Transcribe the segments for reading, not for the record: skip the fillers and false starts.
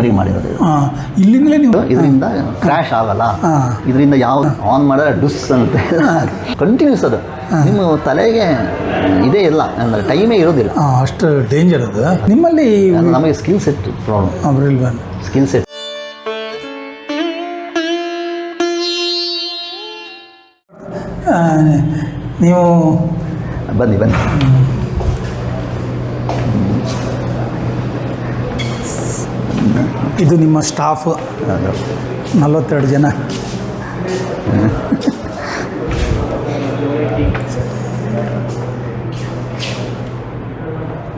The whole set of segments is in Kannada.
ಕಂಪ್ನಿಯವ್ರಿಗೆ ಮಾಡಿರೋದು. ಇಲ್ಲಿಂದಲೇ ನೀವು ಇದರಿಂದ ಕ್ರ್ಯಾಶ್ ಆಗಲ್ಲ, ಇದರಿಂದ ಯಾವ ಆನ್ ಮಾಡಿದ್ರೆ ಡುಸ್ ಅಂತ ಕಂಟಿನ್ಯೂಸ್ ಅದು ನಿಮ್ಮ ತಲೆಗೆ ಇದೇ ಇಲ್ಲ ಅಂದರೆ ಟೈಮೇ ಇರೋದಿಲ್ಲ, ಅಷ್ಟು ಡೇಂಜರ್ ಅದು. ನಿಮ್ಮಲ್ಲಿ ನಮಗೆ skill set problem, skill set. ನೀವು ಬನ್ನಿ ಇದು ನಿಮ್ಮ ಸ್ಟಾಫ್ 42 ಜನ.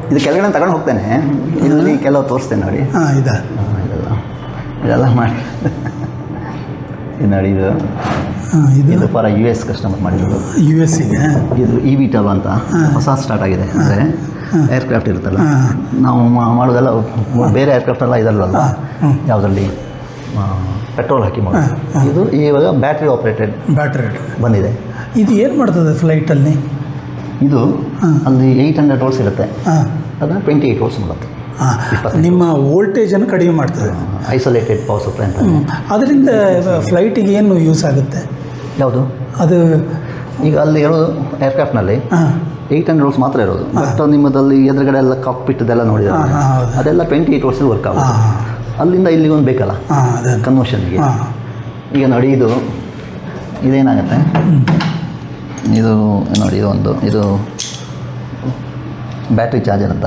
ಇದು ಕೆಳಗಡೆ ತಗೊಂಡು ಹೋಗ್ತೇನೆ, ಇಲ್ಲಿ ಕೆಲವು ತೋರಿಸ್ತೇನೆ ನೋಡಿ. ಇದೆಲ್ಲ ಮಾಡಿ ಇದು ನೋಡಿ, ಇದು ಫಾರ್ US ಕಸ್ಟಮರ್ ಮಾಡಿರೋದು. US-ಗೆ ಇದು eVTOL ಅಂತ ಹೊಸ ಸ್ಟಾರ್ಟ್ ಆಗಿದೆ. ಅಂದರೆ ಏರ್ಕ್ರಾಫ್ಟ್ ಇರುತ್ತಲ್ಲ, ನಾವು ಮಾಡೋದೆಲ್ಲ ಬೇರೆ ಏರ್ಕ್ರಾಫ್ಟ್ ಎಲ್ಲ ಇದರಲ್ಲ, ಯಾವುದರಲ್ಲಿ ಪೆಟ್ರೋಲ್ ಹಾಕಿ ಮಾಡೋದು. ಇದು ಇವಾಗ ಬ್ಯಾಟ್ರಿ ಆಪ್ರೇಟೆಡ್ ಬಂದಿದೆ. ಇದು ಏನು ಮಾಡ್ತದೆ ಫ್ಲೈಟಲ್ಲಿ? ಇದು ಅಲ್ಲಿ 800 ವೋಲ್ಟ್ಸ್ ಇರುತ್ತೆ, ಅದನ್ನು 28 ವೋಲ್ಟ್ಸ್ ಮಾಡುತ್ತೆ. ನಿಮ್ಮ ವೋಲ್ಟೇಜನ್ನು ಕಡಿಮೆ ಮಾಡ್ತದೆ. ಐಸೋಲೇಟೆಡ್ ಪವರ್ ಸಪ್ಲೈ ಅಂತ. ಅದರಿಂದ ಫ್ಲೈಟಿಗೆ ಏನು ಯೂಸ್ ಆಗುತ್ತೆ? ಯಾವುದು ಅದು? ಈಗ ಅಲ್ಲಿ ಇರೋದು ಏರ್ಕ್ರಾಫ್ಟ್ನಲ್ಲಿ 800 ವೋಲ್ಟ್ಸ್ ಮಾತ್ರ ಇರೋದು. ಬಟ್ ನಿಮ್ಮದಲ್ಲಿ ಎದುರುಗಡೆ ಎಲ್ಲ ಕಾಕ್ಪಿಟ್ಟದೆಲ್ಲ ನೋಡಿದ್ರೆ ಅದೆಲ್ಲ 28 ವೋಲ್ಟ್ಸ್ ವರ್ಕ್ ಆಗುತ್ತೆ. ಅಲ್ಲಿಂದ ಇಲ್ಲಿಗೊಂದು ಬೇಕಲ್ಲ ಕನ್ವರ್ಷನ್ಗೆ. ಈಗ ನೋಡಿ, ಇದೇನಾಗುತ್ತೆ, ಇದು ನೋಡಿ, ಇದು ಬ್ಯಾಟ್ರಿ ಚಾರ್ಜರ್ ಅಂತ.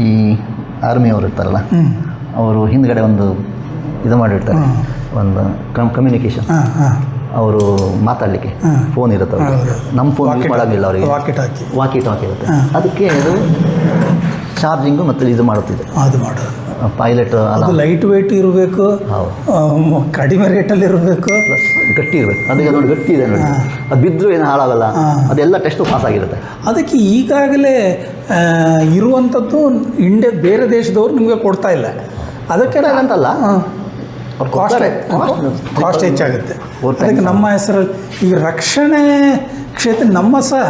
ಈ ಆರ್ಮಿಯವರು ಇರ್ತಾರಲ್ಲ, ಅವರು ಹಿಂದ್ಗಡೆ ಒಂದು ಇದು ಮಾಡಿರ್ತಾರೆ, ಒಂದು ಕಮ್ಯುನಿಕೇಷನ್. ಅವರು ಮಾತಾಡಲಿಕ್ಕೆ ಫೋನ್ ಇರುತ್ತೆ, ನಮ್ಮ ಫೋನ್ ಯೂಸ್ ಮಾಡೋದಿಲ್ಲ ಅವರಿಗೆ, ವಾಕಿ ಟಾಕಿ ಇರುತ್ತೆ. ಅದಕ್ಕೆ ಅದು ಚಾರ್ಜಿಂಗು ಮತ್ತು ಇದು ಮಾಡುತ್ತಿದೆ. ಅದು ಮಾಡೋದು ಪೈಲಟ್ ಅದು ಲೈಟ್ ವೆಯ್ಟ್ ಇರಬೇಕು, ಕಡಿಮೆ ರೇಟಲ್ಲಿ ಇರಬೇಕು, ಪ್ಲಸ್ ಗಟ್ಟಿ ಇರಬೇಕು. ಅದಕ್ಕೆ ನೋಡಿ ಗಟ್ಟಿ ಇದೆ ನೋಡಿ, ಅದು ಬಿದ್ದರೂ ಏನು ಹಾಳಾಗಲ್ಲ, ಅದೆಲ್ಲ ಟೆಸ್ಟು ಪಾಸ್ ಆಗಿರುತ್ತೆ. ಅದಕ್ಕೆ ಈಗಾಗಲೇ ಇರುವಂಥದ್ದು ಬೇರೆ ದೇಶದವ್ರು ನಿಮಗೆ ಕೊಡ್ತಾ ಇಲ್ಲ. ಅದಕ್ಕೆ ಅಂತಲ್ಲ, ಕಾಸ್ಟ್ ಹೆಚ್ಚಾಗುತ್ತೆ. ಅದಕ್ಕೆ ನಮ್ಮ ಹೆಸರಲ್ಲಿ ಈಗ ರಕ್ಷಣೆ ಕ್ಷೇತ್ರ ನಮ್ಮ ಸಹ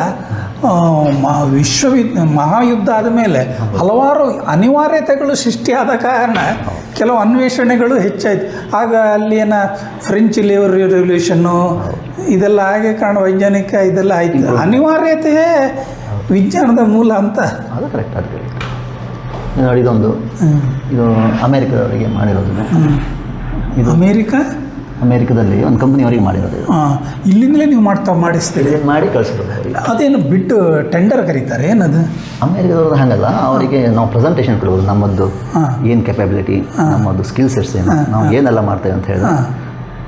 ಮಹಾಯುದ್ಧ ಆದಮೇಲೆ ಹಲವಾರು ಅನಿವಾರ್ಯತೆಗಳು ಸೃಷ್ಟಿಯಾದ ಕಾರಣ ಕೆಲವು ಅನ್ವೇಷಣೆಗಳು ಹೆಚ್ಚಾಯಿತು. ಆಗ ಅಲ್ಲಿನ ಫ್ರೆಂಚ್ ರೆವಲ್ಯೂಷನ್ನು ಇದೆಲ್ಲ ಹಾಗೆ ಕಾರಣ ವೈಜ್ಞಾನಿಕ ಇದೆಲ್ಲ ಆಯಿತು. ಅನಿವಾರ್ಯತೆಯೇ ವಿಜ್ಞಾನದ ಮೂಲ ಅಂತ. ಅದು ಕರೆಕ್ಟ್. ಅದು ನೋಡಿ, ಇದು ಅಮೇರಿಕಾದವರಿಗೆ ಮಾಡಿರೋದು. ಇದು ಅಮೇರಿಕಾದಲ್ಲಿ ಒಂದು ಕಂಪ್ನಿಯವರಿಗೆ ಮಾಡಿರೋದು. ಇಲ್ಲಿಂದಲೇ ನೀವು ಮಾಡಿಸ್ತೀರಿ? ಮಾಡಿ ಕಳಿಸ್ಬೋದು. ಅದೇನು ಬಿಟ್ಟು ಟೆಂಡರ್ ಕರೀತಾರೆ ಏನದು? ಅಮೇರಿಕಾದವ್ರದ್ದು ಹಾಗಲ್ಲ, ಅವರಿಗೆ ನಾವು ಪ್ರೆಸೆಂಟೇಷನ್ ಕೊಡ್ಬೋದು, ನಮ್ಮದು ಏನು ಕೆಪಾಬಿಲಿಟಿ, ನಮ್ಮದು ಸ್ಕಿಲ್ ಸೆಟ್ಸ್ ಏನು, ನಾವು ಏನೆಲ್ಲ ಮಾಡ್ತೇವೆ ಅಂತ ಹೇಳಿ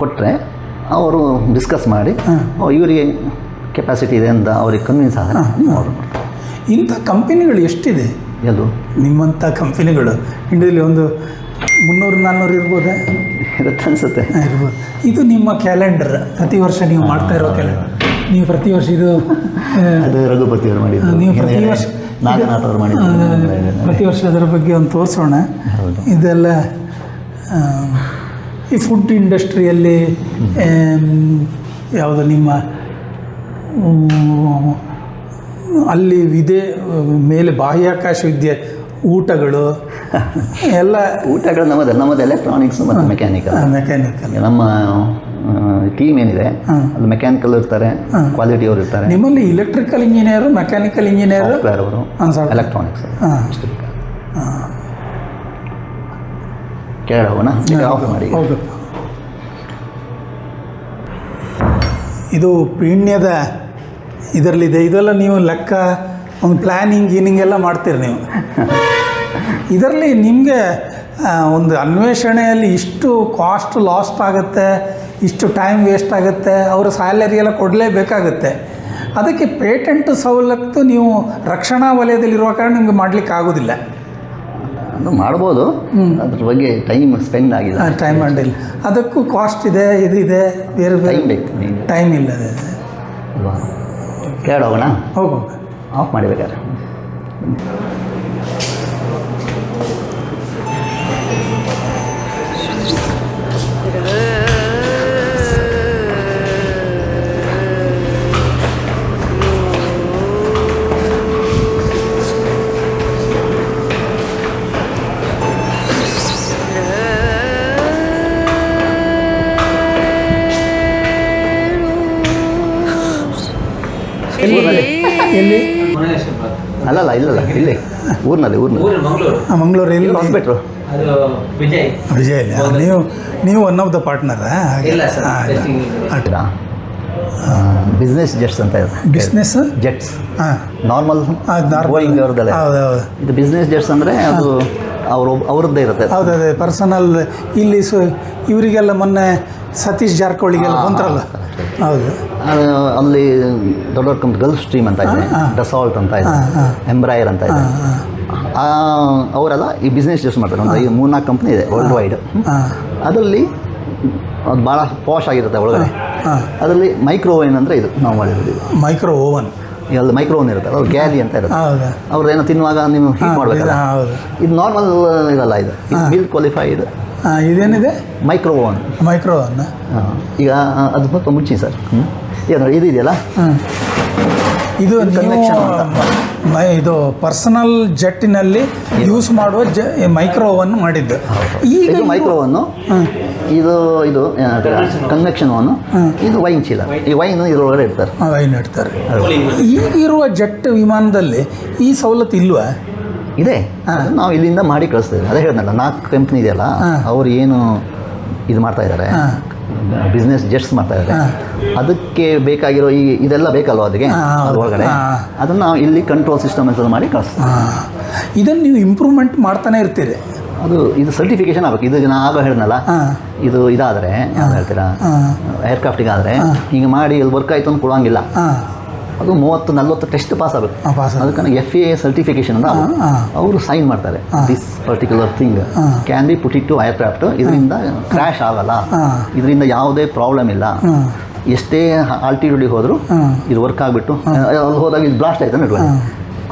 ಕೊಟ್ಟರೆ ಅವರು ಡಿಸ್ಕಸ್ ಮಾಡಿ ಇವರಿಗೆ ಕೆಪಾಸಿಟಿ ಇದೆ ಅಂತ ಅವ್ರಿಗೆ ಕನ್ವಿನ್ಸ್ ಆದರೆ ಆರ್ಡರ್ ಮಾಡ್ತಾರೆ. ಇಂಥ ಕಂಪನಿಗಳು ಎಷ್ಟಿದೆ? ಎಲ್ಲೂ ನಿಮ್ಮಂಥ ಕಂಪನಿಗಳು ಇಂಡಿಯಾದಲ್ಲಿ ಒಂದು 300-400 ಇರ್ಬೋದೇ? ಇರುತ್ತೆ ಅನಿಸುತ್ತೆ. ಇರ್ಬೋದು. ಇದು ನಿಮ್ಮ ಕ್ಯಾಲೆಂಡರ್, ಪ್ರತಿ ವರ್ಷ ನೀವು ಮಾಡ್ತಾ ಇರೋ ಕ್ಯಾಲೆಂಡರ್. ನೀವು ಪ್ರತಿ ವರ್ಷ ಅದು ರಘುಪತಿಯವರು ಮಾಡಿದ್ದು, ನೀವು ಪ್ರತಿ ವರ್ಷ ನಾಗನಾಥ್ ಅವರು ಮಾಡಿದ್ದು. ಪ್ರತಿ ವರ್ಷ ಅದರ ಬಗ್ಗೆ ಒಂದು ತೋರಿಸೋಣ. ಇದೆಲ್ಲ ಈ ಫುಡ್ ಇಂಡಸ್ಟ್ರಿಯಲ್ಲಿ ಯಾವುದು ನಿಮ್ಮ ಅಲ್ಲಿ ಮೇಲೆ ಬಾಹ್ಯಾಕಾಶ ವಿದ್ಯೆ ಊಟಗಳು ನಮ್ಮದು ಎಲೆಕ್ಟ್ರಾನಿಕ್ಸ್ ಮತ್ತು ಮೆಕ್ಯಾನಿಕಲ್. ನಮ್ಮ ಟೀಮ್ ಏನಿದೆ ಅಲ್ಲಿ ಮೆಕ್ಯಾನಿಕಲ್ ಇರ್ತಾರೆ, ಕ್ವಾಲಿಟಿ ಅವರು ಇರ್ತಾರೆ. ನಿಮ್ಮಲ್ಲಿ ಎಲೆಕ್ಟ್ರಿಕಲ್ ಇಂಜಿನಿಯರು, ಮೆಕ್ಯಾನಿಕಲ್ ಇಂಜಿನಿಯರ್, ಅವರು ಎಲೆಕ್ಟ್ರಾನಿಕ್ಸ್. ಕೇಳ ಹೋಗೋಣ, ಆಫ್ ಮಾಡಿ. ಇದು ಪೀಣ್ಯದ ಇದರಲ್ಲಿದೆ. ಇದೆಲ್ಲ ನೀವು ಲೆಕ್ಕ, ಒಂದು ಪ್ಲ್ಯಾನಿಂಗ್ ಎಲ್ಲ ಮಾಡ್ತೀರಿ ನೀವು. ಇದರಲ್ಲಿ ನಿಮಗೆ ಒಂದು ಅನ್ವೇಷಣೆಯಲ್ಲಿ ಇಷ್ಟು ಕಾಸ್ಟ್ ಲಾಸ್ಟ್ ಆಗುತ್ತೆ, ಇಷ್ಟು ಟೈಮ್ ವೇಸ್ಟ್ ಆಗುತ್ತೆ, ಅವರ ಸ್ಯಾಲರಿ ಎಲ್ಲ ಕೊಡಲೇಬೇಕಾಗುತ್ತೆ. ಅದಕ್ಕೆ ಪೇಟೆಂಟ್ ಸವಲತ್ತು ನೀವು ರಕ್ಷಣಾ ವಲಯದಲ್ಲಿರುವ ಕಾರಣ ನಿಮಗೆ ಮಾಡಲಿಕ್ಕೆ ಆಗೋದಿಲ್ಲ. ಮಾಡ್ಬೋದು, ಅದ್ರ ಬಗ್ಗೆ ಟೈಮ್ ಸ್ಪೆಂಡ್ ಆಗಿಲ್ಲ, ಟೈಮ್ ಮಾಡಿಲ್ಲ. ಅದಕ್ಕೂ ಕಾಸ್ಟ್ ಇದೆ, ಇದಿದೆ, ಬೇರೆ ಬೇರೆ ಟೈಮ್ ಇಲ್ಲ. ಕೇಳೋಗೋಣ, ಹೋಗು, ಆಫ್ ಮಾಡಿಬೇಕಾದ್ರೆ. ಎಲ್ಲಿ ಅಲ್ಲಲ್ಲ ಇಲ್ಲಲ್ಲ ಇಲ್ಲಿ ಊರಿನಲ್ಲಿ ಮಂಗಳೂರು ಎಲ್ಲಿ ಹಾಸ್ಪಿಟ್ಲು ವಿಜಯ್ ನೀವು one of the partner business jets ಅಂತ ಇದೆ. ಬಿಸ್ನೆಸ್ ಜೆಟ್ಸ್ ಹಾಂ ನಾರ್ಮಲ್ ಗೋಯಿಂಗ್ ಅವ್ರದ್ದಲ್ಲ. ಹೌದೌದು ಇದು ಬಿಸ್ನೆಸ್ ಜೆಟ್ಸ್ ಅಂದರೆ ಅದು ಅವ್ರದ್ದೇ ಇರುತ್ತೆ. ಹೌದು ಅದೇ ಪರ್ಸನಲ್. ಇಲ್ಲಿ ಇವರಿಗೆಲ್ಲ ಮೊನ್ನೆ ಸತೀಶ್ ಜಾರಕಿಹೊಳಿಗೆಲ್ಲ ಬಂದ್ರಲ್ಲ. ಹೌದು ಅಲ್ಲಿ ದೊಡ್ಡ ದೊಡ್ಡ ಕಂಪ್ನಿ ಗಲ್ಫ್ ಸ್ಟ್ರೀಮ್ ಅಂತ ಇದೆ, ಡಸಾಲ್ಟ್ ಅಂತ ಇದೆ, ಎಂಬ್ರಾಯರ್ ಅಂತ ಇದೆ. ಅವರೆಲ್ಲ ಈ ಬಿಸ್ನೆಸ್ ಜೆಟ್ಸ್ ಮಾಡ್ತಾರೆ. ಒಂದು 3-4 ಕಂಪ್ನಿ ಇದೆ ವರ್ಲ್ಡ್ ವೈಡ್. ಅದರಲ್ಲಿ ಅದು ಭಾಳ ಪಾಶ್ ಆಗಿರುತ್ತೆ ಒಳಗಡೆ. ಅದರಲ್ಲಿ ಮೈಕ್ರೋ ಓವನ್ ಅಂದರೆ ಇದು ನಾವು ಮಾಡಿರೋದು. ಮೈಕ್ರೋ ಓವನ್ ಅಲ್ಲಿ ಮೈಕ್ರೋ ಓವನ್ ಇರುತ್ತೆ, ಅವ್ರು ಗ್ಯಾಲಿ ಅಂತ ಇರುತ್ತೆ. ಅವ್ರು ಏನೋ ತಿನ್ನುವಾಗ ನೀವು ಹೀಟ್ ಮಾಡಬೇಕಲ್ಲ. ಇದು ನಾರ್ಮಲ್ ಇದಲ್ಲ, ಇದು ಬಿಲ್ ಕ್ವಾಲಿಫೈಡ್. ಇದೇನಿದೆ ಮೈಕ್ರೋ ಓವನ್. ಮೈಕ್ರೋ ಓವನ್ ಈಗ ಅದು ಸ್ವಲ್ಪ ಮುಚ್ಚಿ ಸರ್. ಏನು ಇದು ಇದೆಯಲ್ಲ, ಇದು ಇದು ಪರ್ಸನಲ್ ಜೆಟ್ಟಿನಲ್ಲಿ ಯೂಸ್ ಮಾಡುವ ಮೈಕ್ರೋ ಓವನ್ ಮಾಡಿದ್ದು. ಈಗ ಮೈಕ್ರೋ ಓವನ್ನು, ಇದು ಕನ್ವೆಕ್ಷನ್ ಓವನು, ಇದು ವೈನ್ ಚೀಲ. ಈ ವೈನ್ ಇದರೊಳಗಡೆ ಇಡ್ತಾರೆ. ವೈನ್ ಇಡ್ತಾರೆ. ಈಗಿರುವ ಜೆಟ್ ವಿಮಾನದಲ್ಲಿ ಈ ಸವಲತ್ತು ಇಲ್ವಾ? ಇದೆ, ನಾವು ಇಲ್ಲಿಂದ ಮಾಡಿ ಕಳಿಸ್ತೇವೆ. ಅದೇ ಹೇಳಿದ್ನಲ್ಲ, 4 ಕಂಪ್ನಿ ಇದೆಯಲ್ಲ, ಅವರು ಏನು ಇದು ಮಾಡ್ತಾ ಇದ್ದಾರೆ, ಬಿಸ್ನೆಸ್ ಜೆಟ್ಸ್ ಮಾಡ್ತಾ ಇದ್ದಾರೆ. ಅದಕ್ಕೆ ಬೇಕಾಗಿರೋ ಇದೆಲ್ಲ ಬೇಕಲ್ವ ಅದಕ್ಕೆ, ಅದರೊಳಗಡೆ ಅದನ್ನು ನಾವು ಇಲ್ಲಿ ಕಂಟ್ರೋಲ್ ಸಿಸ್ಟಮ್ ಅಂತ ಮಾಡಿ ಕಳಿಸ್ತೀವಿ. ಇದನ್ನು ನೀವು ಇಂಪ್ರೂವ್ಮೆಂಟ್ ಮಾಡ್ತಾನೆ ಇರ್ತೀರಿ. ಇದು ಸರ್ಟಿಫಿಕೇಶನ್ ಆಗಬೇಕು. ಇದು ನಾನು ಆಗ ಹೇಳಿದ್ನಲ್ಲ, ಇದು ಇದಾದರೆ ಯಾವ್ದು ಹೇಳ್ತೀರಾ, ಏರ್ಕ್ರಾಫ್ಟಿಗಾದರೆ ಹಿಂಗೆ ಮಾಡಿ ಇಲ್ಲಿ ವರ್ಕ್ ಆಯಿತು ಅಂತ ಕೊಡೋಂಗಿಲ್ಲ. ಅದು 30-40 ಟೆಸ್ಟ್ ಪಾಸ್ ಆಗಬೇಕು. ಅದಕ್ಕೆ FAA ಸರ್ಟಿಫಿಕೇಶನ್ ಅಂತ ಅವರು ಸೈನ್ ಮಾಡ್ತಾರೆ. This particular thing can be put it to aircraft. ಇದರಿಂದ ಕ್ರ್ಯಾಶ್ ಆಗಲ್ಲ, ಇದರಿಂದ ಯಾವುದೇ ಪ್ರಾಬ್ಲಮ್ ಇಲ್ಲ. ಎಷ್ಟೇ ಆಲ್ಟಿಟ್ಯೂಡಿಗೆ ಹೋದರೂ ಇದು ವರ್ಕ್ ಆಗಿಬಿಟ್ಟು ಅಲ್ಲಿ ಹೋದಾಗ ಇದು ಬ್ಲಾಸ್ಟ್ ಆಯ್ತು ನಡುವೆ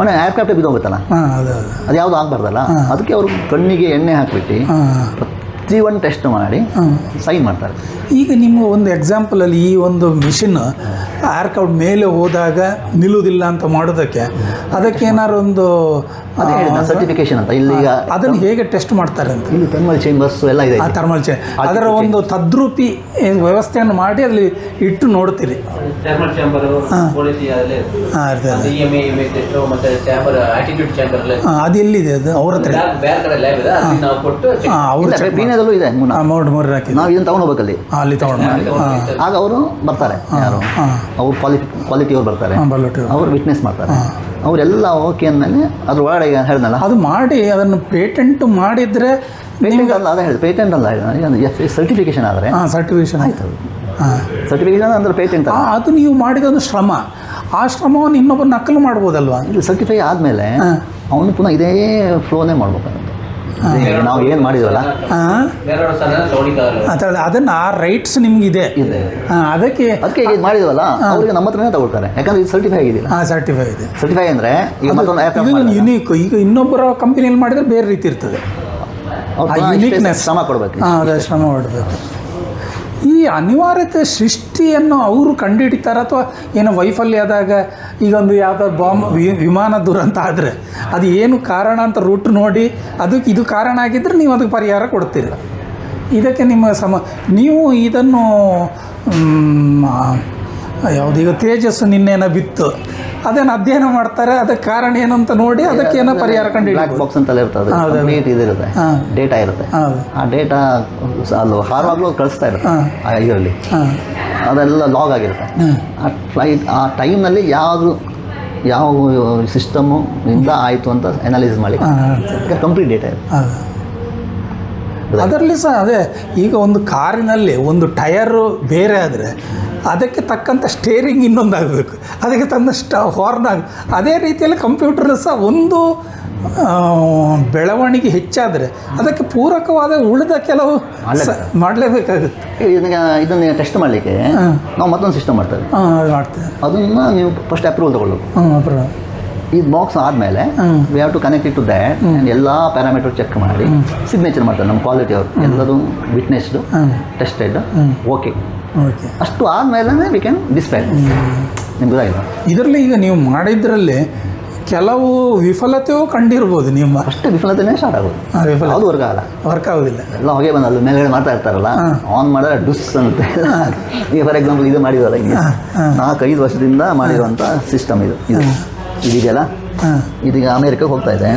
ಕೊನೆ ಏರ್ಕ್ರಾಫ್ಟೇ ಬಿದ್ದೋಗುತ್ತಲ್ಲ, ಅದು ಯಾವುದು ಆಗಬಾರ್ದಲ್ಲ. ಅದಕ್ಕೆ ಅವರು ಕಣ್ಣಿಗೆ ಎಣ್ಣೆ ಹಾಕಿಬಿಟ್ಟು ಪ್ರತಿಯೊಂದು ಟೆಸ್ಟ್ ಮಾಡಿ ಸೈನ್ ಮಾಡ್ತಾರೆ. ಈಗ ನಿಮ್ಮ ಒಂದು ಎಕ್ಸಾಂಪಲಲ್ಲಿ ಈ ಒಂದು ಮಿಷಿನ್ ಏರ್ಕ್ರಾಫ್ಟ್ ಮೇಲೆ ಹೋದಾಗ ನಿಲ್ಲುವುದಿಲ್ಲ ಅಂತ ಮಾಡೋದಕ್ಕೆ ಅದಕ್ಕೇನಾದ್ರು ಒಂದು ಅದೇ ಸರ್ಟಿಫಿಕೇಶನ್ ಅಂತ ಇಲ್ಲಿ ಅದನ್ನು ಹೇಗೆ ಟೆಸ್ಟ್ ಮಾಡ್ತಾರೆ ಅಂತ? ಇಲ್ಲಿ ಥರ್ಮಲ್ ಚೇಂಬರ್ಸ್ ಎಲ್ಲ ಇದೆ. ಥರ್ಮಲ್ ಅದರ ಒಂದು ತದ್ರೂಪಿ ವ್ಯವಸ್ಥೆಯನ್ನು ಮಾಡಿ ಅಲ್ಲಿ ಇಟ್ಟು ನೋಡ್ತೀರಿ. ಅದು ಎಲ್ಲಿದೆ? ಅದು ಅವ್ರ ಹತ್ರ ಪೀಣ್ಯದಲ್ಲೂ ಇದೆ. ಮೂರು ಹಾಕಿ ನಾವು ಇದನ್ನು ತಗೊಂಡು ಹೋಗ್ಬೇಕಲ್ಲಿ, ಅಲ್ಲಿ ತಗೊಂಡು ಆಗ ಅವರು ಬರ್ತಾರೆ. ಯಾರು ಅವ್ರು ಕ್ವಾಲಿಟಿ ಅವ್ರು ಬರ್ತಾರೆ, ಅವ್ರು ವಿಟ್ನೆಸ್ ಮಾಡ್ತಾರೆ. ಅವರೆಲ್ಲ ಓಕೆ ಅಂದಮೇಲೆ ಅದ್ರ ಒಳಗಡೆ ಹೇಳಿದ್ನಲ್ಲ, ಅದು ಮಾಡಿ ಅದನ್ನು ಪೇಟೆಂಟ್ ಮಾಡಿದರೆ ಪೇಟೆಂಟ್ ಅಲ್ಲ, ಅದೇ ಹೇಳಿ ಪೇಟೆಂಟ್ ಅಲ್ಲ, ಸರ್ಟಿಫಿಕೇಶನ್ ಆದರೆ ಸರ್ಟಿಫಿಕೇಶನ್ ಆಯ್ತು. ಸರ್ಟಿಫಿಕೇಶನ್ ಅಂದರೆ ಪೇಟೆಂಟ್. ಅದು ನೀವು ಮಾಡಿದೊಂದು ಶ್ರಮ, ಆ ಶ್ರಮವನ್ನು ಇನ್ನೊಬ್ಬರು ನಕಲು ಮಾಡ್ಬೋದಲ್ವಾ? ಇದು ಸರ್ಟಿಫೈ ಆದಮೇಲೆ ಅವನು ಪುನಃ ಇದೇ ಫ್ಲೋನೇ ಮಾಡ್ಬೇಕಾಗುತ್ತೆ. ನಾವು ಏನು ಮಾಡಿದ್ವಲ್ಲ ಅದನ್ನು ಆ ರೈಟ್ಸ್ ನಿಮಗಿದೆ. ಅದಕ್ಕೆ ಈಗ ಮಾಡಿದ್ವಲ್ಲ ಅವ್ರಿಗೆ ನಮ್ಮ ಹತ್ರನೇ ತಗೊಳ್ತಾರೆ, ಯಾಕಂದ್ರೆ ಇದು ಸರ್ಟಿಫೈ ಆಗಿದೆಯಲ್ಲ. ಸರ್ಟಿಫೈ ಇದೆ. ಸರ್ಟಿಫೈ ಅಂದರೆ ಈಗ ಮತ್ತೊಂದು ಯುನೀಕ್. ಈಗ ಇನ್ನೊಬ್ಬರ ಕಂಪನಿಯಲ್ಲಿ ಮಾಡಿದರೆ ಬೇರೆ ರೀತಿ ಇರ್ತದೆ. ಯುನೀಕ್ನೆಸ್ ಶ್ರಮ ಕೊಡಬೇಕು. ಅದೇ ಶ್ರಮ ಮಾಡಬೇಕು. ಈ ಅನಿವಾರ್ಯತೆ ಸೃಷ್ಟಿಯನ್ನು ಅವರು ಕಂಡುಹಿಡಿತಾರೆ ಅಥವಾ ಏನೋ ವೈಫಲ್ಯ ಆದಾಗ, ಈಗ ಒಂದು ಯಾವುದಾದ್ರು ವಿಮಾನ ದುರಂತ ಆದರೆ ಅದು ಏನು ಕಾರಣ ಅಂತ ರೂಟ್ ನೋಡಿ ಅದಕ್ಕೆ ಇದು ಕಾರಣ ಆಗಿದ್ದರೆ ನೀವು ಅದಕ್ಕೆ ಪರಿಹಾರ ಕೊಡ್ತೀರಿ. ಇದಕ್ಕೆ ನಿಮ್ಮ ನೀವು ಇದನ್ನು ಯಾವುದೀಗ ತೇಜಸ್ಸು ನಿನ್ನೇನೋ ಬಿತ್ತು ಅದೇನು ಅಧ್ಯಯನ ಮಾಡ್ತಾರೆ, ಅದಕ್ಕೆ ಕಾರಣ ಏನು ಅಂತ ನೋಡಿ ಅದಕ್ಕೇನೋ ಪರಿಹಾರ ಕಂಡು ಬ್ಲ್ಯಾಕ್ ಬಾಕ್ಸ್ ಅಂತಲೇ ಇರ್ತದೆ. ಇದಿರುತ್ತೆ, ಡೇಟಾ ಇರುತ್ತೆ. ಆ ಡೇಟಾ ಅಲ್ಲಿ ಹಾರುವಾಗಲೂ ಕಳಿಸ್ತಾ ಇರುತ್ತೆ ಆ ಇದರಲ್ಲಿ, ಅದೆಲ್ಲ ಲಾಗ್ ಆಗಿರುತ್ತೆ. ಆ ಫ್ಲೈಟ್ ಆ ಟೈಮ್ನಲ್ಲಿ ಯಾವ ಸಿಸ್ಟಮು ಇಂದ ಆಯಿತು ಅಂತ ಅನಾಲಿಸಿಸ್ ಮಾಡಿ ಕಂಪ್ಲೀಟ್ ಡೇಟಾ ಇರುತ್ತೆ. ಅದರಲ್ಲಿ ಸಹ ಅದೇ, ಈಗ ಒಂದು ಕಾರಿನಲ್ಲಿ ಒಂದು ಟಯರು ಬೇರೆ ಆದರೆ ಅದಕ್ಕೆ ತಕ್ಕಂಥ ಸ್ಟೇರಿಂಗ್ ಇನ್ನೊಂದಾಗಬೇಕು, ಅದಕ್ಕೆ ತನ್ನ ಹಾರ್ನ್ ಅದೇ ರೀತಿಯಲ್ಲಿ ಕಂಪ್ಯೂಟರ್ ಸಹ ಒಂದು ಬೆಳವಣಿಗೆ ಹೆಚ್ಚಾದರೆ ಅದಕ್ಕೆ ಪೂರಕವಾದ ಉಳಿದ ಕೆಲವು ಮಾಡಲೇಬೇಕಾಗುತ್ತೆ. ಇದನ್ನು ಟೆಸ್ಟ್ ಮಾಡಲಿಕ್ಕೆ ನಾವು ಮತ್ತೊಂದು ಸಿಸ್ಟಮ್ ಮಾಡ್ತೇವೆ. ಅದನ್ನು ನೀವು ಫಸ್ಟ್ ಅಪ್ರೂವಲ್ ತಗೊಳ್ಬೇಕು. ಈ ಬಾಕ್ಸ್ ಆದಮೇಲೆ we have to connect it to that. ಎಲ್ಲ ಪ್ಯಾರಾಮೀಟರ್ ಚೆಕ್ ಮಾಡಿ ಸಿಗ್ನೇಚರ್ ಮಾಡ್ತಾರೆ ನಮ್ಮ ಕ್ವಾಲಿಟಿ ಅವರು. ಎಲ್ಲದು ವಿಟ್ನೆಸ್ಡು, ಟೆಸ್ಟೆಡ್, ಓಕೆ. ಅಷ್ಟು ಆದಮೇಲೆ ವಿ ಕ್ಯಾನ್ ಡಿಸ್ಪ್ಯಾಚ್. ನಿಮ್ಗೆ ಗೊತ್ತಾಗಿಲ್ಲ. ಇದರಲ್ಲಿ ಈಗ ನೀವು ಮಾಡಿದ್ರಲ್ಲಿ ಕೆಲವು ವಿಫಲತೆಯೂ ಕಂಡಿರ್ಬೋದು ನಿಮ್ಮ. ಅಷ್ಟೇ ವಿಫಲತೆನೇ ಸ್ಟಾರ್ಟ್ ಆಗೋದು. ವಿಫಲ ಯಾವುದು ವರ್ಕ್ ಆಗಲ್ಲ, ವರ್ಕ್ ಆಗೋದಿಲ್ಲ. ಎಲ್ಲ ಹೊಗೆ ಬಂದಲ್ಲ ಮೇಲ್ಗಡೆ ಮಾಡ್ತಾ ಇರ್ತಾರಲ್ಲ, ಆನ್ ಮಾಡಿದ್ರೆ ಡುಸ್ ಅಂತೆ. ಈಗ ಫಾರ್ ಎಕ್ಸಾಂಪಲ್ ಇದು ಮಾಡಿದಲ್ಲ, ಈಗ 4-5 ವರ್ಷದಿಂದ ಮಾಡಿರುವಂಥ ಸಿಸ್ಟಮ್ ಇದೀಗಲ್ಲ, ಇದೀಗ ಅಮೇರಿಕಾಗೆ ಹೋಗ್ತಾ ಇದೆ.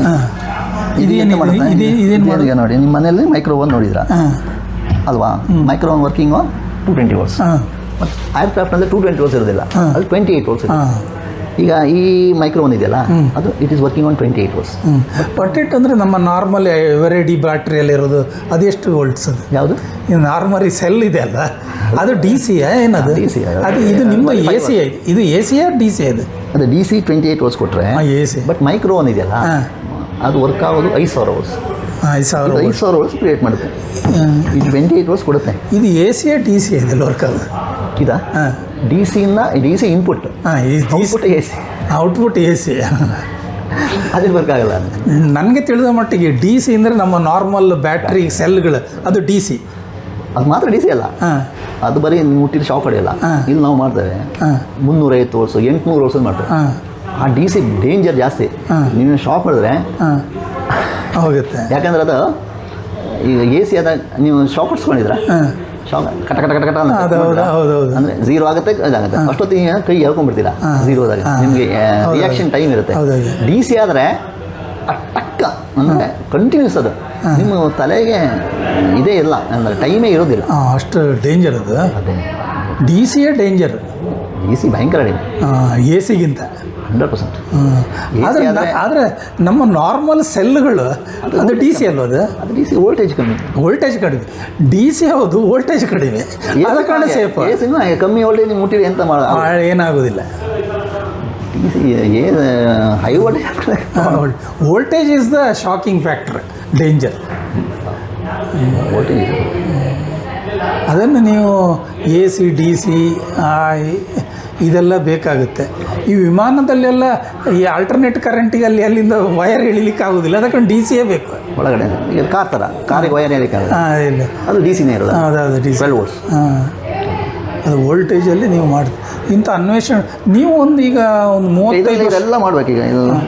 ಇದೇನು ಈಗ ನೋಡಿ, ನಿಮ್ಮ ಮನೆಯಲ್ಲಿ ಮೈಕ್ರೋವನ್ ನೋಡಿದ್ರ ಅಲ್ವಾ? ಮೈಕ್ರೋವನ್ ವರ್ಕಿಂಗ್ ಆನ್ 220 volts. ಮತ್ತು ಏರ್ಕ್ರಾಫ್ಟ್ನಲ್ಲಿ 220 volts ಇರೋದಿಲ್ಲ, ಅದು 28 volts ಇದೆ. ಈಗ ಈ ಮೈಕ್ರೋವನ್ ಇದೆಯಲ್ಲ, ಅದು it is working on 28 volts. 28 ಅಂದರೆ ನಮ್ಮ ನಾರ್ಮಲ್ ಎವರೆಡಿ ಬ್ಯಾಟ್ರಿಯಲ್ಲಿ ಇರೋದು ಅದೆಷ್ಟು ವೋಲ್ಟ್ಸ್? ಅದು ಯಾವುದು? ಇದು ನಾರ್ಮಲಿ ಸೆಲ್ ಇದೆ ಅಲ್ಲ, ಅದು ಡಿ ಸಿ ಏನದು? D C. ಅದು ಇದು ನಿಮ್ಮ ಎ ಸಿ ಐದು, ಇದು ಎ ಸಿ ಡಿ ಸಿ? ಅದು ಡಿ ಸಿ 28 volts ಕೊಟ್ಟರೆ ಎ ಸಿ. ಬಟ್ ಮೈಕ್ರೋವನ್ ಇದೆಯಲ್ಲ, ಅದು ವರ್ಕ್ ಆಗೋದು 5000 volts. 5000 volts ಕ್ರಿಯೇಟ್ ಮಾಡುತ್ತೆ. ಇದು 28 volts ಕೊಡುತ್ತೆ. ಇದು ಎ ಸಿ ಡಿ ಸಿ ಇದೆ ವರ್ಕ್ ಆಗೋದು. ಇದಾ? ಡಿ ಸಿಯಿಂದ D C input, output A C. Output A C ಅದೇ ವರ್ಕ್ ಆಗಲ್ಲ. ನನಗೆ ತಿಳಿದ ಮಟ್ಟಿಗೆ ಡಿ ಸಿ ಅಂದರೆ ನಮ್ಮ ನಾರ್ಮಲ್ ಬ್ಯಾಟ್ರಿ ಸೆಲ್ಗಳು, ಅದು ಡಿ ಸಿ. ಅದು ಮಾತ್ರ ಡಿ ಸಿ ಅಲ್ಲ, ಅದು ಬರೀ ಮುಟ್ಟಿದ ಶಾಕ್ ಹೊಡೆಯಲ್ಲ. ಇಲ್ಲಿ ನಾವು ಮಾಡ್ತೇವೆ 350 volts 800 volts ಮಾಡ್ತೇವೆ. ಆ ಡಿ ಸಿ ಡೇಂಜರ್ ಜಾಸ್ತಿ. ನೀವು ಶಾಕ್ ಹೊಡೆದ್ರೆ ಹೋಗುತ್ತೆ. ಯಾಕಂದ್ರೆ ಅದು ಈಗ ಎ ಸಿ ಅದ, ನೀವು ಶಾಕ್ ಹೊಡ್ಸ್ಕೊಂಡಿದ್ರ ಶಾಕ್ ಕಟ ಕಟ ಕಟ ಕಟ ಅಂದರೆ 0 ಆಗುತ್ತೆ, ಇದಾಗುತ್ತೆ. ಅಷ್ಟೊತ್ತಿಗೆ ಕೈ ಹೇಳ್ಕೊಂಡ್ಬಿಡ್ತೀರಾ 0ದಾಗ, ನಿಮಗೆ ರಿಯಾಕ್ಷನ್ ಟೈಮ್ ಇರುತ್ತೆ. ಡಿ ಸಿ ಆದರೆ ಟಕ್ಕ ಅಂದರೆ ಕಂಟಿನ್ಯೂಸ್, ಅದು ನಿಮ್ಮ ತಲೆಗೆ ಇದೇ ಇಲ್ಲ ಅಂದರೆ ಟೈಮೇ ಇರೋದಿಲ್ಲ. ಅಷ್ಟು ಡೇಂಜರ್ ಅದು. ಡಿ ಸಿಯೇ ಡೇಂಜರ್. ಡಿ ಸಿ ಭಯಂಕರ ಎ ಸಿಗಿಂತ 100%. ಆದರೆ ನಮ್ಮ ನಾರ್ಮಲ್ ಸೆಲ್ಗಳು ಅದು ಡಿ ಸಿ ಅಲ್ವ? ಅದು ಡಿ ಸಿ ವೋಲ್ಟೇಜ್ ಕಮ್ಮಿ. ವೋಲ್ಟೇಜ್ ಕಡಿಮೆ. ಡಿ ಸಿ ಹೌದು, ವೋಲ್ಟೇಜ್ ಕಡಿಮೆ. ಅದ ಕಾರಣ ಸೇಫ್. ಕಮ್ಮಿ ವೋಲ್ಟೇಜ್ ಮುಟ್ಟಿದೆ ಅಂತ ಏನಾಗೋದಿಲ್ಲ. ಡಿ ಸಿ ಏನು high voltage. Voltage is the shocking factor, danger. Voltage ಅದನ್ನು ನೀವು ಎ ಸಿ ಡಿ ಸಿ ಇದೆಲ್ಲ ಬೇಕಾಗುತ್ತೆ. ಈ ವಿಮಾನದಲ್ಲೆಲ್ಲ ಈ ಆಲ್ಟರ್ನೇಟ್ ಕರೆಂಟಿಗೆ ಅಲ್ಲಿಂದ ವಯರ್ ಎಳಿಲಿಕ್ಕೆ ಆಗೋದಿಲ್ಲ, ಅದಕ್ಕೆ ಡಿ ಸಿಯೇ ಬೇಕು ಒಳಗಡೆ. ಈಗ ಕಾರ್ ಥರ, ಕಾರಿಗೆ ವಯರ್ ಎಳಿಲಿಕ್ಕೆ ಇಲ್ಲ, ಅದು ಡಿ ಸಿನೇ ಇರೋದು. ಅದು ಡಿ ಸಿ. 12 volts. ಅದು ವೋಲ್ಟೇಜಲ್ಲಿ ನೀವು ಮಾಡಿ ಇಂಥ ಅನ್ವೇಷಣೆ ನೀವು ಈಗ ಒಂದು 35 ಇದೆಲ್ಲ ಮಾಡ್ಬೇಕು. ಈಗ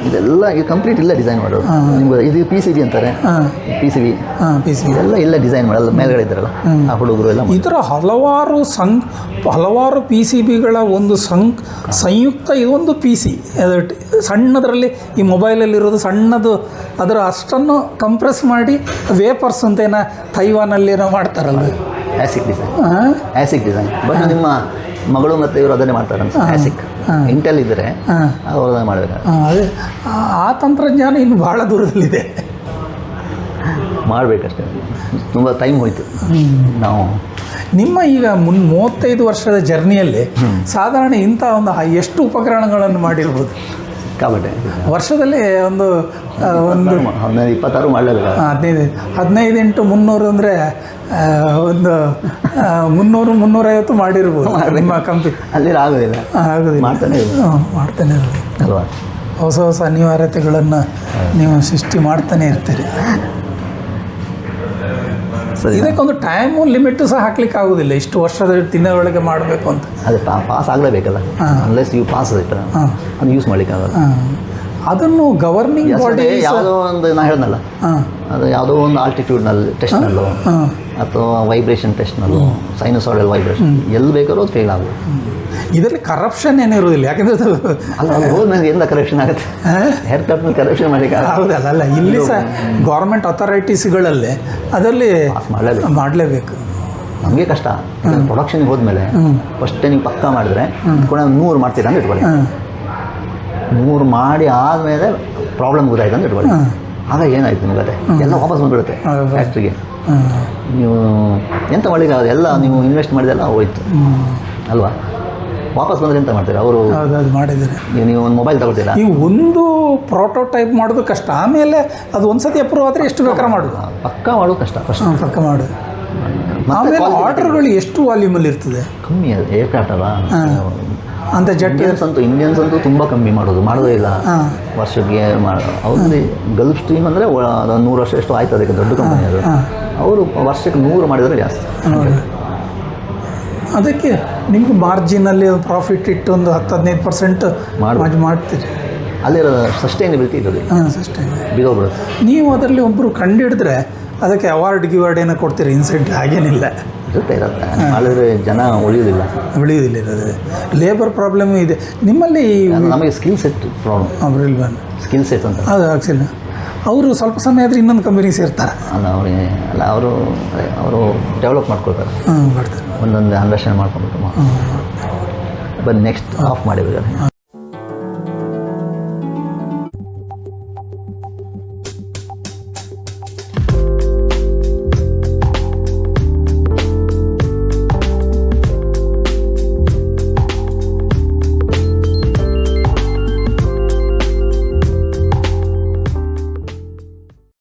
ಇದೆಲ್ಲ ಈಗ ಕಂಪ್ಲೀಟ್ ಇಲ್ಲ ಡಿಸೈನ್ ಮಾಡೋದು. ನಿಮ್ಗೆ ಇದು ಪಿ ಸಿ ಬಿ ಅಂತಾರೆ, ಪಿ ಸಿ ಬಿ ಎಲ್ಲ ಇಲ್ಲ ಡಿಸೈನ್ ಮಾಡಲ್ಲ. ಮೇಲ್ಗಡೆ ಇದ್ದಾರಲ್ಲ ಆ ಹುಡುಗರು ಎಲ್ಲ ಈ ಥರ ಹಲವಾರು ಪಿ ಸಿ ಬಿಗಳ ಒಂದು ಸಂಯುಕ್ತ ಇದೊಂದು ಪಿ ಸಿ. ಸಣ್ಣದರಲ್ಲಿ ಈ ಮೊಬೈಲಲ್ಲಿರೋದು ಸಣ್ಣದು, ಅದರ ಅಷ್ಟನ್ನು ಕಂಪ್ರೆಸ್ ಮಾಡಿ ವೇಪರ್ಸ್ ಅಂತ ತೈವಾನಲ್ಲಿ ಮಾಡ್ತಾರಲ್ಲ, ಆ್ಯಸಿಕ್ ಡಿಸೈನ್. ಬಟ್ ನಿಮ್ಮ ಮಗಳು ಮತ್ತು ಇವರು ಅದನ್ನೇ ಮಾಡ್ತಾರೆ ಅಂತ. ಆ್ಯಸಿಕ್ ಇಂಟೆಲ್ ಇದ್ದರೆ ಅವರು ಅದನ್ನು ಮಾಡಬೇಕು. ಅದೇ ಆ ತಂತ್ರಜ್ಞಾನ ಇನ್ನು ಭಾಳ ದೂರದಲ್ಲಿದೆ, ಮಾಡಬೇಕಷ್ಟೇ. ತುಂಬ ಟೈಮ್ ಹೋಯಿತು. ನಾವು ನಿಮ್ಮ ಈಗ 35 ವರ್ಷದ ಜರ್ನಿಯಲ್ಲಿ ಸಾಧಾರಣ ಇಂಥ ಒಂದು ಎಷ್ಟು ಉಪಕರಣಗಳನ್ನು ಮಾಡಿರ್ಬೋದು? ಸಿಕ್ಕಾಬಟ್ಟೆ. ವರ್ಷದಲ್ಲಿ ಒಂದು 26 ಮಾಡಲೇಬೇಕು. 15 ಇಂಟು 300 ಅಂದರೆ ಒಂದು 300-350 ಮಾಡಿರ್ಬೋದು ನಿಮ್ಮ ಕಂಪ್ನಿ. ಅಲ್ಲಿ ಆಗೋದಿಲ್ಲ, ಮಾಡ್ತಾನೆ ಇರೋದು ಅಲ್ವಾ? ಹೊಸ ಅನಿವಾರ್ಯತೆಗಳನ್ನು ನೀವು ಸೃಷ್ಟಿ ಮಾಡ್ತಾನೆ ಇರ್ತೀರಿ. ಇದಕ್ಕೊಂದು ಟೈಮು ಲಿಮಿಟು ಸಹ ಹಾಕ್ಲಿಕ್ಕೆ ಆಗೋದಿಲ್ಲ, ಇಷ್ಟು ವರ್ಷದ ದಿನದೊಳಗೆ ಮಾಡಬೇಕು ಅಂತ. ಅದೇ ಪಾಸ್ ಆಗಲೇಬೇಕಲ್ಲ, ಅನ್ಲೆಸ್ ಯು ಪಾಸ್ ಇಟ್ಟರೆ ಅದು ಯೂಸ್ ಮಾಡ್ಲಿಕ್ಕೆ ಆಗಲ್ಲ. ಅದನ್ನು ಗವರ್ನಿಂಗ್ ಬಾಡಿ ಯಾವುದೋ ಒಂದು ನಾ ಹೇಳ್ದಲ್ಲ, ಅದು ಯಾವುದೋ ಒಂದು ಆಲ್ಟಿಟ್ಯೂಡ್ನಲ್ಲಿ ಟೆಸ್ಟ್ನಲ್ಲೋ ಅಥವಾ ವೈಬ್ರೇಷನ್ ಟೆಸ್ಟ್ನಲ್ಲೋ, ಸೈನಸಾಯ್ಡಲ್ ವೈಬ್ರೇಷನ್ ಎಲ್ಲಿ ಬೇಕಾದ್ರೂ ಅದು ಫೇಲ್ ಆಗೋದು. ಇದರಲ್ಲಿ ಕರಪ್ಷನ್ ಏನಿರೋದಿಲ್ಲ, ಯಾಕೆಂದರೆ ಅದು ಅಲ್ಲ ಹೋದ್ಮೇಲೆ ಎಲ್ಲ ಕರಪ್ಷನ್ ಆಗುತ್ತೆ. ಏರ್ಕ್ರಾಫ್ಟ್ನಲ್ಲಿ ಕರಪ್ಷನ್ ಮಾಡಲಿಕ್ಕೆ ಹೌದಲ್ಲ. ಇಲ್ಲಿ ಸಹ ಗೌರ್ಮೆಂಟ್ ಅಥಾರಿಟೀಸ್ಗಳಲ್ಲಿ ಅದರಲ್ಲಿ ಮಾಡಲೇಬೇಕು. ನಮಗೆ ಕಷ್ಟ. ಪ್ರೊಡಕ್ಷನ್ಗೆ ಹೋದ್ಮೇಲೆ ಫಸ್ಟೇ ನೀವು ಪಕ್ಕ ಮಾಡಿದ್ರೆ ಕೂಡ 100 ಮಾಡ್ತೀರಾ ಅಂತ ಇಟ್ಕೊಳ್ಳಿ. 100 ಮಾಡಿ ಆದಮೇಲೆ ಪ್ರಾಬ್ಲಮ್ ಗೊತ್ತಾಯ್ತು ಅಂತ ಇಟ್ಕೊಳ್ಳಿ. ಆಗ ಏನಾಯ್ತು ನಿಮಗೆ ಎಲ್ಲ ವಾಪಸ್ ಬಂದುಬಿಡುತ್ತೆ ಫ್ಯಾಕ್ಟ್ರಿಗೆ. ನೀವು ಎಂತ ಮಾಡಲಿಕ್ಕೆ ಆಗೋದು, ಎಲ್ಲ ನೀವು ಇನ್ವೆಸ್ಟ್ ಮಾಡಿದೆಲ್ಲ ಹೋಯ್ತು ಅಲ್ವಾ? ವಾಪಸ್ ಬಂದರೆ ಎಂತ ಮಾಡ್ತೀರಾ ಅವರು? ಮಾಡಿದ್ದಾರೆ. ನೀವು ಒಂದು ಮೊಬೈಲ್ ತಗೊಳ್ತೀರಾ, ಈ ಒಂದು ಪ್ರೋಟೋಟೈಪ್ ಮಾಡೋದು ಕಷ್ಟ, ಆಮೇಲೆ ಅದು ಒಂದ್ಸತಿ ಅಪ್ರೂವ್ ಆದರೆ ಎಷ್ಟು ಬೇಕಾದ್ರೆ ಮಾಡೋದು, ಪಕ್ಕ ಮಾಡೋದು ಕಷ್ಟ. ಪಕ್ಕ ಮಾಡೋದು. ಆಮೇಲೆ ಆರ್ಡರ್ಗಳು ಎಷ್ಟು ವಾಲ್ಯೂಮಲ್ಲಿ ಇರ್ತದೆ? ಕಮ್ಮಿ ಅದು ಏರ್ಕ್ರಾಫ್ಟ್ ಅಲ್ಲ ಅಂತ. ಇಂಡಿಯನ್ಸ್ ಅಂತೂ ತುಂಬ ಕಮ್ಮಿ ಮಾಡೋದೇ ಇಲ್ಲ ವರ್ಷಕ್ಕೆ. ಅವ್ರದ್ದು ಗಲ್ಫ್ ಸ್ಟ್ರೀಮ್ ಅಂದರೆ 100 ವರ್ಷ ಎಷ್ಟು ಆಯ್ತು, ಅದಕ್ಕೆ ದೊಡ್ಡ ಕಂಪನಿ ಅದು. ಅವರು ವರ್ಷಕ್ಕೆ 100 ಮಾಡಿದರೆ ಜಾಸ್ತಿ. ಅದಕ್ಕೆ ನಿಮ್ಗೆ ಮಾರ್ಜಿನಲ್ಲಿ ಪ್ರಾಫಿಟ್ ಇಟ್ಟು ಒಂದು 10-15% ಮಾಡ್ತೀರಿ. ಅಲ್ಲಿರೋ ಸಸ್ಟೈನಬಿಲಿಟಿ ಇರೋದಿಲ್ಲ, ಹಾಂ ಅಷ್ಟೇ. ಬಿದ್ದೋಗ್ಬಿಡುತ್ತೆ. ನೀವು ಅದರಲ್ಲಿ ಒಬ್ಬರು ಕಂಡಿಡಿದ್ರೆ ಅದಕ್ಕೆ ಅವಾರ್ಡ್ ಗಿವಾರ್ಡ್ ಏನೋ ಕೊಡ್ತೀರಿ, ಇನ್ಸೆಂಟ್ ಹಾಗೇನಿಲ್ಲ? ಇರುತ್ತೆ ಮಾಡಿದ್ರೆ ಜನ ಉಳಿಯೋದಿಲ್ಲ, ಬೆಳೆಯೋದಿಲ್ಲ ಇರೋದು. ಲೇಬರ್ ಪ್ರಾಬ್ಲಮ್ ಇದೆ ನಿಮ್ಮಲ್ಲಿ. ನಮಗೆ ಸ್ಕಿಲ್ ಸೆಟ್ ಪ್ರಾಬ್ಲಮ್, ಬ್ರಿಲ್ವನ್ ಸ್ಕಿಲ್ ಸೆಟ್ ಅಂತ. ಅದು ಆಕ್ಚುಲಿ ಅವರು ಸ್ವಲ್ಪ ಸಮಯ ಆದರೆ ಇನ್ನೊಂದು ಕಂಪನಿ ಸೇರ್ತಾರೆ. ಅಲ್ಲ ಅವರಿಗೆ ಅಲ್ಲ ಅವರು ಡೆವಲಪ್ ಮಾಡ್ಕೊಳ್ತಾರೆ, ಮಾಡ್ತಾರೆ, ಒಂದೊಂದು ಅನ್ವೇಷಣೆ ಮಾಡ್ಕೊಂಡ್ಬಿಟ್ಟು. ಬಟ್ ನೆಕ್ಸ್ಟ್ ಆಫ್ ಮಾಡಿಬಿಡ್ತಾರೆ.